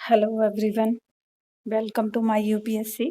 Hello everyone, welcome to my UPSC.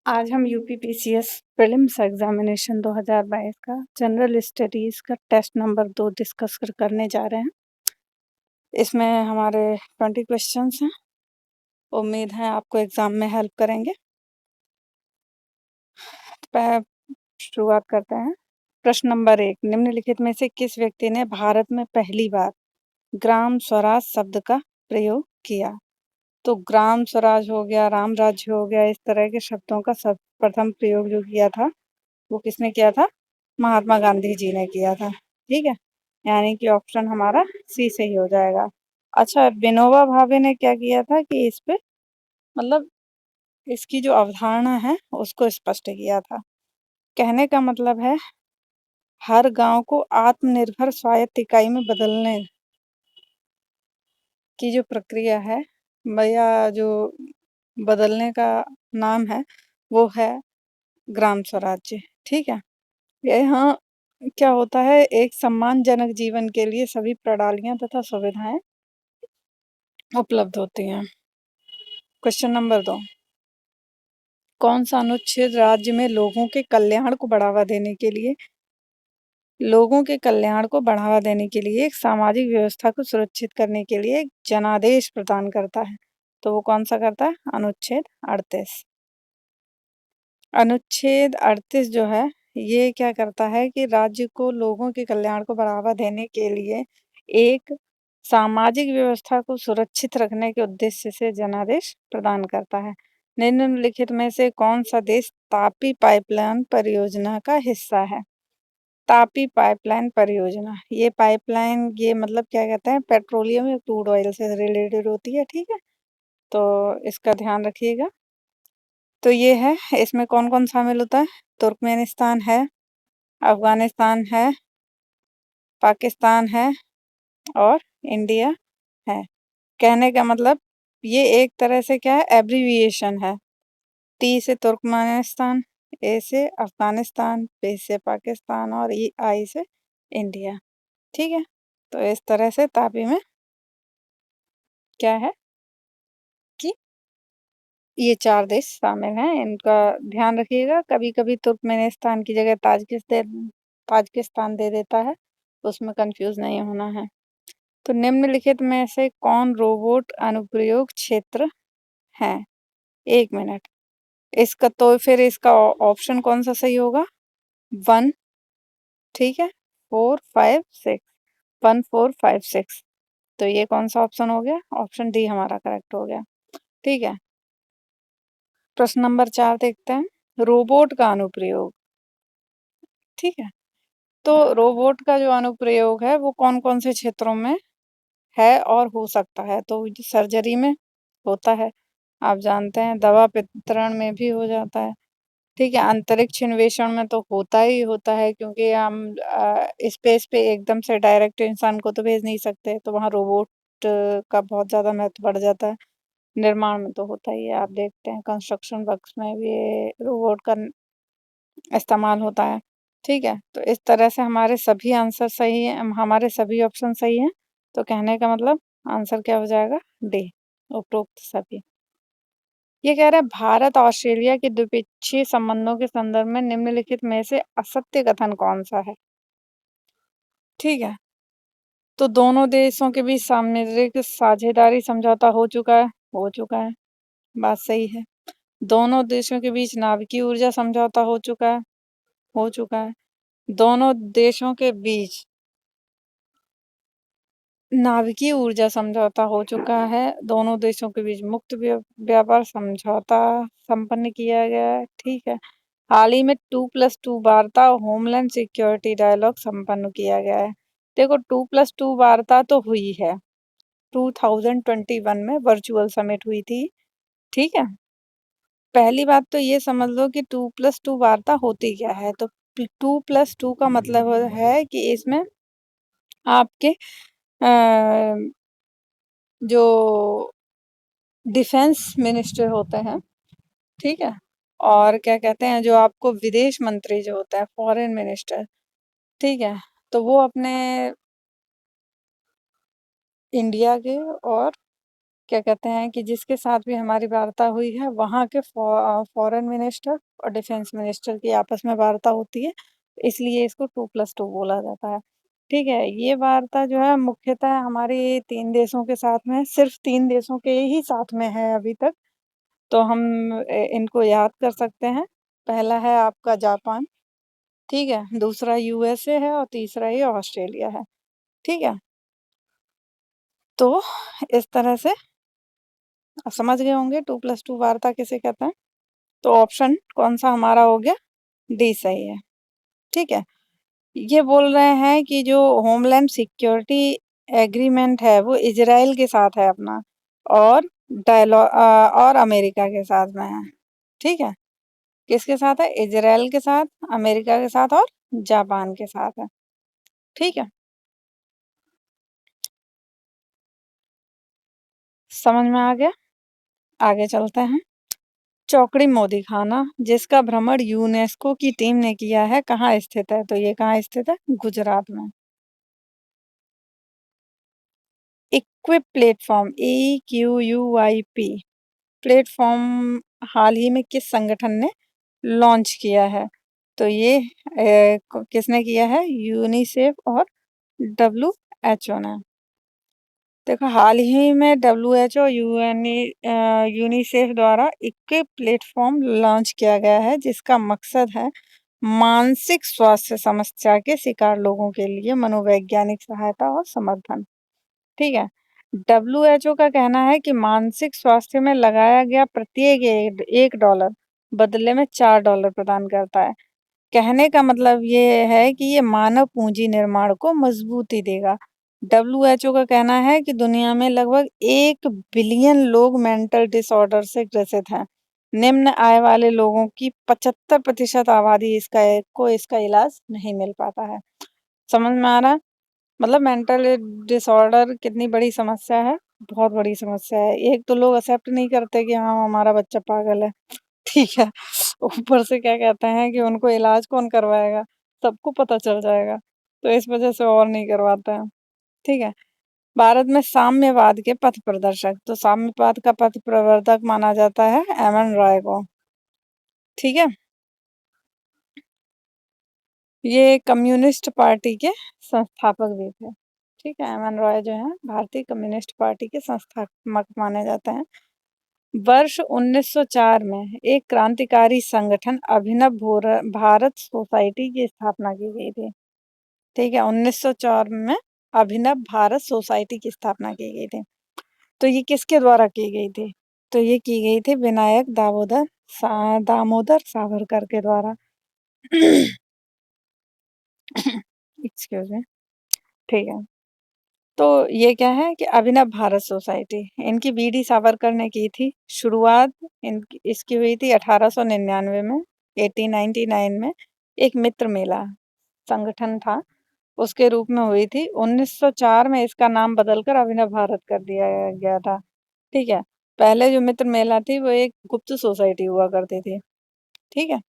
आज हम UP PCS prelims examination 2022 का general studies का टेस्ट नंबर 2 डिस्कस करने जा रहे हैं। इसमें हमारे 20 क्वेश्चंस हैं। उम्मीद है आपको एग्जाम में हेल्प करेंगे। शुरुआत करते हैं। प्रश्न नंबर 1, निम्नलिखित में से किस व्यक्ति ने भारत में पहली बार ग्राम स्वराज शब्द का प्रयोग किया? तो ग्राम स्वराज हो गया, राम राज्य हो गया, इस तरह के शब्दों का सब प्रथम प्रयोग जो किया था वो किसने किया था? महात्मा गांधी जी ने किया था। ठीक है, यानी कि ऑप्शन हमारा सी सही हो जाएगा। अच्छा, विनोबा भावे ने क्या किया था कि इस पे मतलब इसकी जो अवधारणा है उसको स्पष्ट किया था। कहने का मतलब है हर गांव को आत्मनिर्भर स्वायत्त इकाई में बदलने की जो प्रक्रिया है या जो बदलने का नाम है वो है ग्राम स्वराज्य। ठीक है, यहाँ क्या होता है, एक सम्मानजनक जीवन के लिए सभी प्रणालियां तथा सुविधाएं उपलब्ध होती हैं। क्वेश्चन नंबर 2, कौन सा अनुच्छेद राज्य में लोगों के कल्याण को बढ़ावा देने के लिए एक सामाजिक व्यवस्था को सुरक्षित करने के लिए एक जनादेश प्रदान करता है? तो वो कौन सा करता है? अनुच्छेद 38। अनुच्छेद 38 जो है ये क्या करता है कि राज्य को लोगों के कल्याण को बढ़ावा देने के लिए एक सामाजिक व्यवस्था को सुरक्षित रखने के उद्देश्य से जनादेश प्रदान करता है। निम्नलिखित में से कौन सा देश तापी पाइपलाइन परियोजना का हिस्सा है? तापी पाइपलाइन परियोजना, ये पाइपलाइन ये मतलब क्या कहते हैं, पेट्रोलियम या क्रूड ऑयल से रिलेटेड होती है। ठीक है, तो इसका ध्यान रखिएगा। तो ये है, इसमें कौन कौन शामिल होता है? तुर्कमेनिस्तान है, अफगानिस्तान है, पाकिस्तान है और इंडिया है। कहने का मतलब ये एक तरह से क्या है, एब्रीविएशन है। टी से तुर्कमेनिस्तान, ए से अफगानिस्तान, पी से पाकिस्तान और ई आई से इंडिया। ठीक है, तो इस तरह से तापी में क्या है कि ये 4 देश शामिल हैं, इनका ध्यान रखिएगा। कभी कभी तुर्कमेनिस्तान की जगह ताजिकिस्तान दे देता है, उसमें कंफ्यूज नहीं होना है। तो निम्नलिखित में से कौन रोबोट अनुप्रयोग क्षेत्र है? 1 मिनट, इसका तो फिर इसका ऑप्शन कौन सा सही होगा? 1, ठीक है, 4, 5, 6, 1, 4, 5, 6। तो ये कौन सा ऑप्शन हो गया? ऑप्शन डी हमारा करेक्ट हो गया। ठीक है, प्रश्न नंबर 4 देखते हैं, रोबोट का अनुप्रयोग। ठीक है, तो रोबोट का जो अनुप्रयोग है वो कौन कौन से क्षेत्रों में है और हो सकता है? तो सर्जरी में होता है, आप जानते हैं, दवा वितरण में भी हो जाता है। ठीक है, अंतरिक्ष अन्वेषण में तो होता ही होता है, क्योंकि हम स्पेस पे एकदम से डायरेक्ट इंसान को तो भेज नहीं सकते, तो वहाँ रोबोट का बहुत ज़्यादा महत्व बढ़ जाता है। निर्माण में तो होता ही है, आप देखते हैं कंस्ट्रक्शन वर्क्स में भी रोबोट का इस्तेमाल होता है। ठीक है, तो इस तरह से हमारे सभी आंसर सही हैं, हमारे सभी ऑप्शन सही हैं। तो कहने का मतलब आंसर क्या हो जाएगा? डी, उपरोक्त सभी। ये कह रहा है भारत ऑस्ट्रेलिया के द्विपक्षीय संबंधों के संदर्भ में निम्नलिखित में से असत्य कथन कौन सा है? ठीक है, तो दोनों देशों के बीच सामरिक साझेदारी समझौता हो चुका है, बात सही है। दोनों देशों के बीच नाभिकीय ऊर्जा समझौता हो चुका है। दोनों देशों के बीच नाभिकीय ऊर्जा समझौता हो चुका है। दोनों देशों के बीच मुक्त व्यापार समझौता संपन्न किया गया है। ठीक है, हाल ही में 2+2 वार्ता और होमलैंड सिक्योरिटी डायलॉग संपन्न किया गया है। देखो, 2+2 वार्ता तो हुई है, 2021 में वर्चुअल समिट हुई थी। ठीक है, पहली बात तो ये समझ लो कि 2+2 वार्ता होती क्या है। तो 2+2 का मतलब है कि इसमें आपके जो डिफेंस मिनिस्टर होते हैं, ठीक है, और क्या कहते हैं, जो आपको विदेश मंत्री जो होता है, फॉरेन मिनिस्टर, ठीक है, तो वो अपने इंडिया के और क्या कहते हैं कि जिसके साथ भी हमारी वार्ता हुई है वहाँ के फॉरेन मिनिस्टर और डिफेंस मिनिस्टर की आपस में वार्ता होती है, इसलिए इसको 2+2 बोला जाता है। ठीक है, ये वार्ता जो है मुख्यतः हमारे 3 देशों के साथ में है, सिर्फ़ 3 देशों के ही साथ में है अभी तक, तो हम इनको याद कर सकते हैं। पहला है आपका जापान, ठीक है? दूसरा यूएसए है और तीसरा ये ऑस्ट्रेलिया है, ठीक है? तो इस तरह से आप समझ गए होंगे 2+2 वार्ता किसे कहते हैं। तो ऑप्शन कौन-सा हमारा हो गया? डी सही है, ठीक है। ये बोल रहे हैं कि जो होमलैंड सिक्योरिटी एग्रीमेंट है वो इज़राइल के साथ है अपना और और अमेरिका के साथ में है, ठीक है। किसके साथ है? इज़राइल के साथ, अमेरिका के साथ और जापान के साथ है, ठीक है। समझ में आ गया? आगे चलते हैं। चौकड़ी मोदी खाना जिसका भ्रमण यूनेस्को की टीम ने किया है, कहाँ स्थित है? तो ये कहाँ स्थित है? गुजरात में। इक्विप प्लेटफ़ॉर्म EQUIP प्लेटफ़ॉर्म हाल ही में किस संगठन ने लॉन्च किया है? तो ये किसने किया है? यूनिसेफ और डब्ल्यूएचओ ने। देखो हाल ही में डब्ल्यूएचओ यूनिसेफ द्वारा इक्विप प्लेटफ़ॉर्म लॉन्च किया गया है जिसका मकसद है मानसिक स्वास्थ्य समस्या के शिकार लोगों के लिए मनोवैज्ञानिक सहायता और समर्थन। ठीक है। डब्ल्यूएचओ का कहना है कि मानसिक स्वास्थ्य में लगाया गया प्रत्येक $1 बदले में $4 प्रदान करता है। कहने का मतलब ये है कि ये मानव पूंजी निर्माण को मजबूती देगा। डब्ल्यूएचओ का कहना है कि दुनिया में लगभग 1 बिलियन लोग मेंटल डिसऑर्डर से ग्रसित हैं। निम्न आय वाले लोगों की 75% आबादी इसका इलाज नहीं मिल पाता है। समझ में आ रहा है? मतलब मेंटल डिसऑर्डर कितनी बड़ी समस्या है, बहुत बड़ी समस्या है। एक तो लोग एक्सेप्ट नहीं करते कि हाँ, हमारा बच्चा पागल है, ठीक है। ऊपर से क्या कहते हैं कि उनको इलाज कौन करवाएगा? सबको पता चल जाएगा, तो इस वजह से और नहीं करवाते हैं, ठीक है। भारत में साम्यवाद के पथ प्रदर्शक, तो साम्यवाद का पथ प्रवर्तक माना जाता है एमएन रॉय को, ठीक है। ये कम्युनिस्ट पार्टी के संस्थापक भी थे। ठीक है, एम एन रॉय जो हैं भारतीय कम्युनिस्ट पार्टी के संस्थापक माने जाते हैं। वर्ष 1904 में एक क्रांतिकारी संगठन अभिनव भारत सोसाइटी की स्थापना की गई थी। ठीक है, 1904 में अभिनव भारत सोसाइटी की स्थापना की गई थी। तो ये किसके द्वारा की गई थी? तो ये की गई थी विनायक दामोदर सावरकर के द्वारा। एक्सक्यूज मी, ठीक है। तो ये क्या है कि अभिनव भारत सोसाइटी, इनकी बीडी सावरकर ने की थी शुरुआत। इसकी हुई थी 1899 में, 1899 में एक मित्र मेला संगठन था, उसके रूप में हुई थी। 1904 में इसका नाम बदलकर अभिनव भारत कर दिया गया था। ठीक है, पहले जो मित्र मेला थी वो एक गुप्त सोसाइटी हुआ करती थी। ठीक है।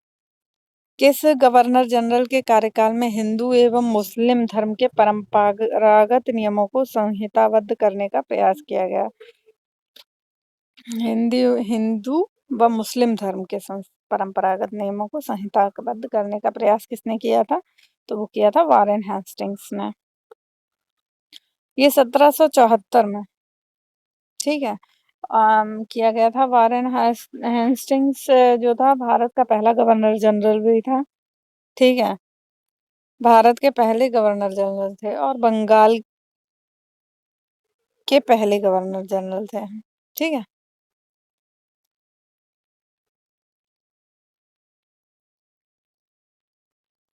किस गवर्नर जनरल के कार्यकाल में हिंदू एवं मुस्लिम धर्म के परंपरागत नियमों को संहिताबद्ध करने का प्रयास किया गया? हिंदी हिंदू व मुस्लिम धर्म के परंपरागत नियमों को संहिताबद्ध करने का प्रयास किसने किया था? तो वो किया था वारेन हेस्टिंग्स ने। ये 1774 में, ठीक है, किया गया था। वारेन हेस्टिंग्स जो था भारत का पहला गवर्नर जनरल भी था। ठीक है, भारत के पहले गवर्नर जनरल थे और बंगाल के पहले गवर्नर जनरल थे। ठीक है।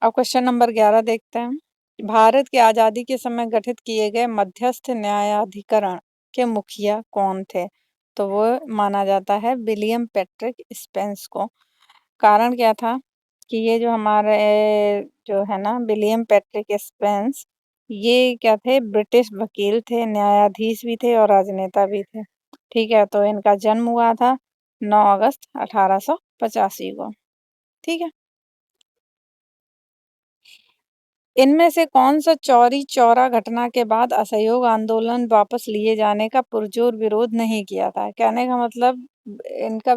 अब क्वेश्चन नंबर 11 देखते हैं। भारत की आज़ादी के समय गठित किए गए मध्यस्थ न्यायाधिकरण के मुखिया कौन थे? तो वो माना जाता है विलियम पेट्रिक स्पेंस को। कारण क्या था कि ये जो हमारे जो है ना विलियम पेट्रिक स्पेंस, ये क्या थे? ब्रिटिश वकील थे, न्यायाधीश भी थे और राजनेता भी थे। ठीक है, तो इनका जन्म हुआ था 9 अगस्त 1885 को। ठीक है। इनमें से कौन-सा चौरी-चौरा घटना के बाद असहयोग आंदोलन वापस लिए जाने का पुरजोर विरोध नहीं किया था? कहने का मतलब इनका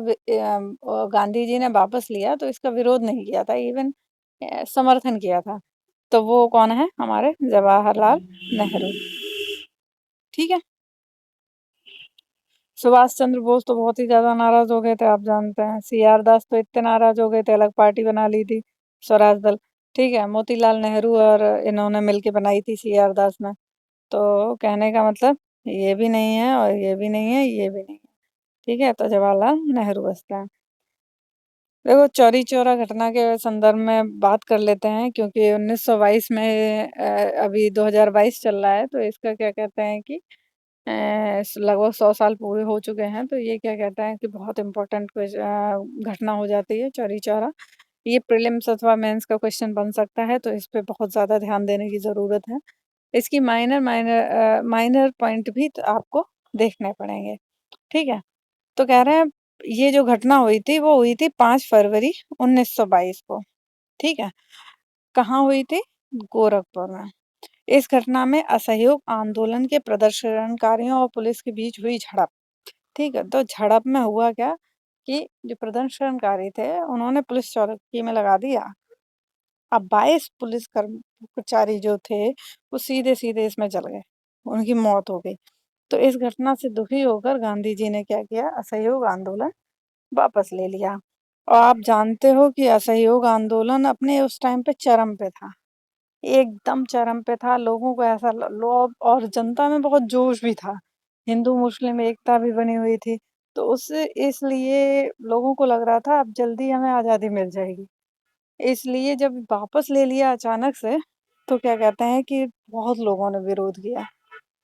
गांधी जी ने वापस लिया तो इसका विरोध नहीं किया था, इवन समर्थन किया था। तो वो कौन है? हमारे जवाहरलाल नेहरू। ठीक है? सुभाष चंद्र बोस तो बहुत ही ज़्यादा नाराज़ हो गए थे, आप जानते हैं। सीआर दास तो इतने नाराज़ हो गए थे, अलग पार्टी बना ली थी, स्वराज दल। ठीक है? मोतीलाल नेहरू और इन्होंने मिलके बनाई थी सीआर दास ने। तो कहने का मतलब ये भी नहीं है और ये भी नहीं है, ये भी नहीं है। ठीक है? तो जवाहरलाल नेहरू बचते हैं। देखो चौरी चौरा घटना के संदर्भ में बात कर लेते हैं क्योंकि 1922 में अभी 2022 चल रहा है तो इसका क्या कहते हैं कि लगभग 100 साल पूरे हो चुके हैं तो ये क्या कहते हैं कि बहुत इम्पोर्टेंट घटना हो जाती है चौरी चौरा। ये प्रीलिम्स अथवा मेंस का क्वेश्चन बन सकता है तो इस पे बहुत ज़्यादा ध्यान देने की ज़रूरत है। इसकी माइनर पॉइंट भी तो आपको देखने पड़ेंगे। ठीक है? तो कह रहे हैं ये जो घटना हुई थी वो हुई थी 5 फरवरी 1922 को, ठीक है? कहाँ हुई थी? गोरखपुर में। इस घटना में असहयोग आंदोलन के प्रदर्शनकारियों और पुलिस के बीच हुई झड़प, ठीक है? तो झड़प में हुआ क्या कि जो प्रदर्शनकारी थे उन्होंने पुलिस चौकी में लगा दी आग। अब 22 पुलिस कर्मचारी जो थे वो सीधे-सीधे इसमें जल गए, उनकी मौत हो गई। तो इस घटना से दुखी होकर गांधी जी ने क्या किया असहयोग आंदोलन वापस ले लिया। और आप जानते हो कि असहयोग आंदोलन अपने उस टाइम पे चरम पे था, एकदम चरम पे था। लोगों को ऐसा लोग और जनता में बहुत जोश भी था, हिंदू मुस्लिम एकता भी बनी हुई थी। तो उससे इसलिए लोगों को लग रहा था अब जल्दी हमें आज़ादी मिल जाएगी। इसलिए जब वापस ले लिया अचानक से तो क्या कहते हैं कि बहुत लोगों ने विरोध किया।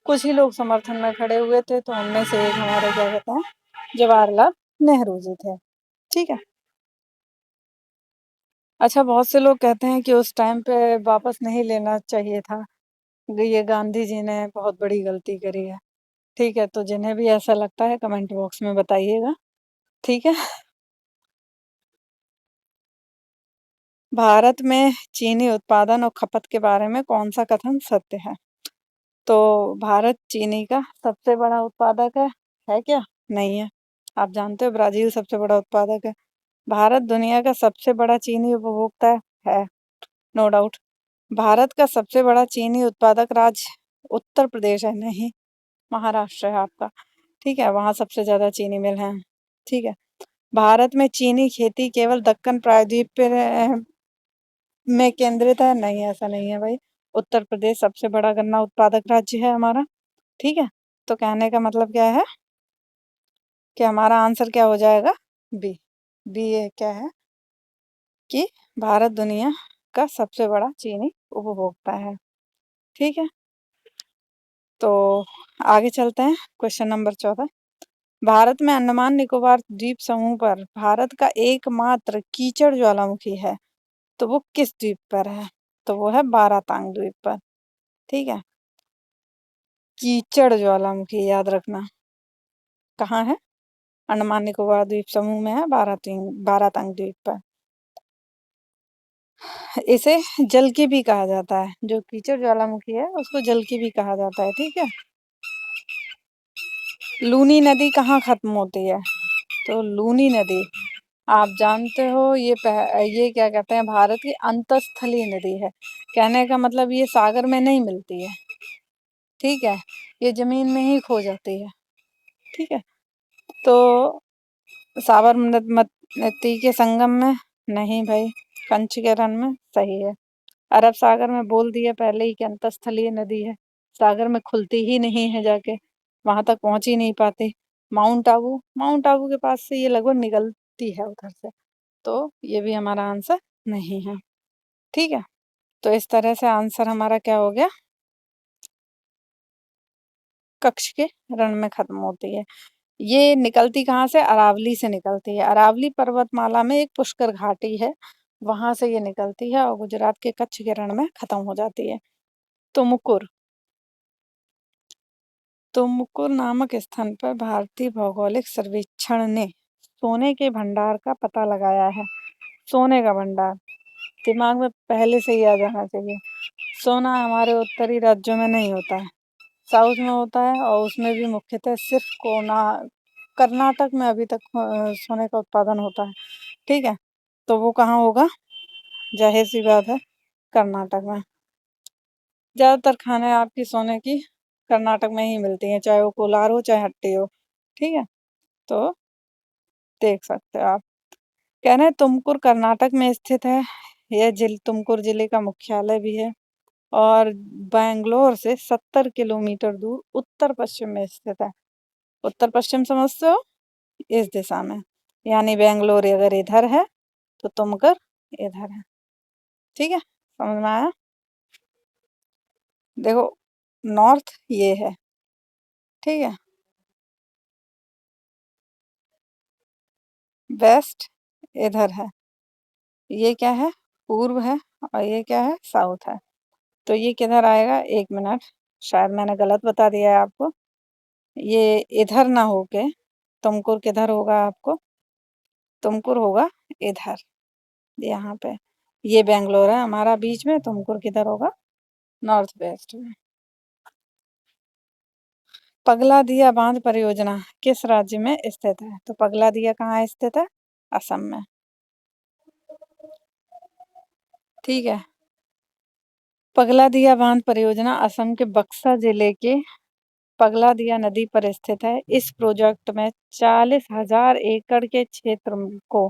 कुछ ही लोग समर्थन में खड़े हुए थे तो उनमें से एक हमारे क्या कहते हैं जवाहरलाल नेहरू जी थे। ठीक है? अच्छा बहुत से लोग कहते हैं कि उस टाइम पे वापस नहीं लेना चाहिए था। ये गांधी जी ने बहुत बड़ी गलती करी है। ठीक है? तो जिन्हें भी ऐसा लगता है कमेंट बॉक्स में बताइएगा। ठीक है? भारत में चीनी उत्पादन और खपत के बारे में कौन-सा कथन सत्य है? तो भारत चीनी का सबसे बड़ा उत्पादक है क्या? नहीं है। आप जानते हो ब्राज़ील सबसे बड़ा उत्पादक है। भारत दुनिया का सबसे बड़ा चीनी उपभोक्ता है, नो डाउट। भारत का सबसे बड़ा चीनी उत्पादक राज्य उत्तर प्रदेश है, नहीं, महाराष्ट्र है आपका। ठीक है? वहाँ सबसे ज़्यादा चीनी मिल हैं। ठीक है? भारत में चीनी खेती केवल दक्कन प्रायद्वीप में केंद्रित है, नहीं ऐसा नहीं है भाई। उत्तर प्रदेश सबसे बड़ा गन्ना उत्पादक राज्य है हमारा। ठीक है? तो कहने का मतलब क्या है कि हमारा आंसर क्या हो जाएगा? बी। बी ये क्या है कि भारत दुनिया का सबसे बड़ा चीनी उपभोक्ता है। ठीक है? तो आगे चलते हैं क्वेश्चन नंबर 14। भारत में अंडमान निकोबार द्वीप समूह पर भारत का एकमात्र कीचड़ ज्वालामुखी है, तो वो किस द्वीप पर है? तो वो है बारातांग द्वीप पर। ठीक है? कीचड़ ज्वालामुखी याद रखना। कहाँ है? अंडमान निकोबार द्वीप समूह में है बारातांग द्वीप पर। इसे जल की भी कहा जाता है, जो कीचड़ ज्वालामुखी है उसको जल की भी कहा जाता है। ठीक है? लूनी नदी कहाँ खत्म होती है? तो लूनी नदी आप जानते हो ये क्या कहते हैं भारत की अंतस्थलीय नदी है। कहने का मतलब ये सागर में नहीं मिलती है। ठीक है? ये जमीन में ही खो जाती है। ठीक है? तो साबरमती के संगम में नहीं भाई, कंच के रण में सही है। अरब सागर में बोल दिया पहले ही कि अंतस्थलीय नदी है, सागर में खुलती ही नहीं है जाके, वहां तक पहुंच ही नहीं पाती। माउंट आबू के पास से ये लगभग निकलती है उधर से, तो ये भी हमारा आंसर नहीं है। ठीक है? तो इस तरह से आंसर हमारा क्या हो गया? कक्ष के रण में खत्म होती है। ये निकलती कहाँ से? अरावली से निकलती है। अरावली पर्वतमाला में एक पुष्कर घाटी है, वहां से ये निकलती है और गुजरात के कच्छ के रण में खत्म हो जाती है। तुमकुर तुमकुर नामक स्थान पर भारतीय भौगोलिक सर्वेक्षण ने सोने के भंडार का पता लगाया है। सोने का भंडार दिमाग में पहले से ही आ जाना चाहिए। सोना हमारे उत्तरी राज्यों में नहीं होता है, साउथ में होता है और उसमें भी मुख्यतः सिर्फ कर्नाटक में अभी तक सोने का उत्पादन होता है। ठीक है, तो वो कहाँ होगा? जाहिर सी बात है, कर्नाटक में। ज़्यादातर खाने आपकी सोने की कर्नाटक में ही मिलती हैं, चाहे वो कोलार हो चाहे हट्टी हो। ठीक है, तो देख सकते हो आप। कह रहे हैं तुमकुर कर्नाटक में स्थित है। यह तुमकुर जिले का मुख्यालय भी है और बैंगलोर से 70 किलोमीटर दूर उत्तर पश्चिम में स्थित है। उत्तर पश्चिम समझते हो? इस दिशा में, यानी बेंगलोर अगर इधर है तो तुमकर इधर है। ठीक है, समझ में आया? देखो, नॉर्थ ये है। ठीक है, वेस्ट इधर है। ये क्या है? पूर्व है। और ये क्या है? साउथ है। तो ये किधर आएगा? एक मिनट, शायद मैंने गलत बता दिया है आपको। ये इधर ना होके तुमकुर किधर होगा आपको? तुमकुर होगा इधर, यहाँ पे। ये बेंगलोर है हमारा बीच में, तुमकुर किधर होगा? नॉर्थ वेस्ट में। पगलादिया बांध परियोजना किस राज्य में स्थित है? तो पगलादिया कहाँ स्थित है? असम में। ठीक है, पगलादिया बांध परियोजना असम के बक्सा जिले के पगलादिया नदी पर स्थित है। इस प्रोजेक्ट में 40,000 एकड़ के क्षेत्र को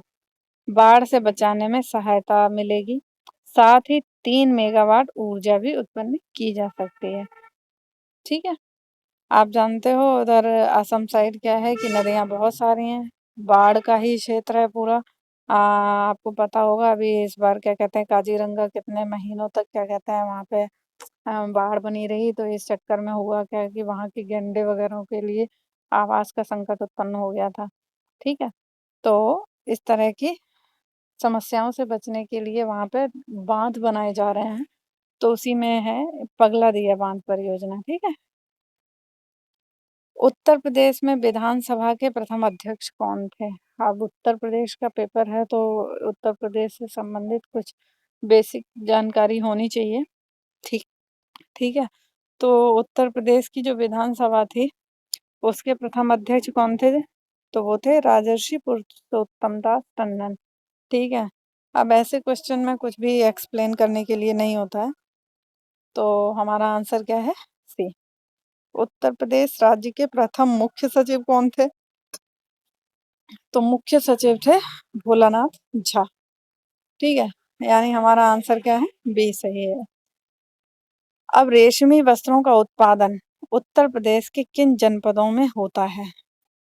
बाढ़ से बचाने में सहायता मिलेगी। साथ ही 3 मेगावाट ऊर्जा भी उत्पन्न की जा सकती है। ठीक है, आप जानते हो उधर असम साइड क्या है कि नदियां बहुत सारी हैं, बाढ़ का ही क्षेत्र है पूरा। आपको पता होगा अभी इस बार क्या कहते हैं, काजीरंगा कितने महीनों तक क्या कहते हैं वहां पे बाढ़ बनी रही। तो इस चक्कर में हुआ क्या कि वहां के गैंडे वगैरह के लिए आवास का संकट उत्पन्न हो गया था। ठीक है, तो इस तरह की समस्याओं से बचने के लिए वहां पे बांध बनाए जा रहे हैं। तो उसी में है पगला दिया बांध परियोजना। ठीक है, उत्तर प्रदेश में विधानसभा के प्रथम अध्यक्ष कौन थे? अब उत्तर प्रदेश का पेपर है तो उत्तर प्रदेश से संबंधित कुछ बेसिक जानकारी होनी चाहिए। ठीक ठीक है, तो उत्तर प्रदेश की जो विधानसभा थी उसके प्रथम अध्यक्ष कौन थे? तो वो थे राजर्षि पुरुषोत्तम दास टंडन। ठीक है, अब ऐसे क्वेश्चन में कुछ भी एक्सप्लेन करने के लिए नहीं होता है, तो हमारा आंसर क्या है? सी। उत्तर प्रदेश राज्य के प्रथम मुख्य सचिव कौन थे? तो मुख्य सचिव थे भोलानाथ झा। ठीक है, यानी हमारा आंसर क्या है? बी सही है। अब रेशमी वस्त्रों का उत्पादन उत्तर प्रदेश के किन जनपदों में होता है?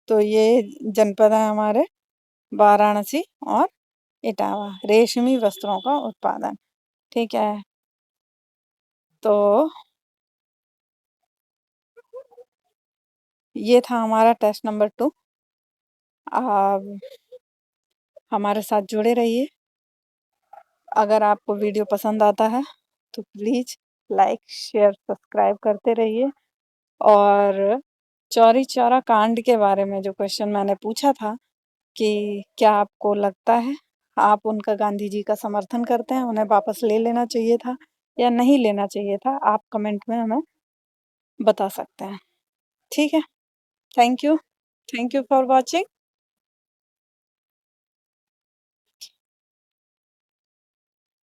तो ये जनपद है हमारे वाराणसी और इटावा, रेशमी वस्त्रों का उत्पादन। ठीक है, तो ये था हमारा टेस्ट नंबर 2। अब हमारे साथ जुड़े रहिए। अगर आपको वीडियो पसंद आता है तो प्लीज़ लाइक शेयर सब्सक्राइब करते रहिए। और चौरी चौरा कांड के बारे में जो क्वेश्चन मैंने पूछा था कि क्या आपको लगता है आप उनका गांधी जी का समर्थन करते हैं, उन्हें वापस ले लेना चाहिए था या नहीं लेना चाहिए था, आप कमेंट में हमें बता सकते हैं। ठीक है, थैंक यू फॉर वॉचिंग।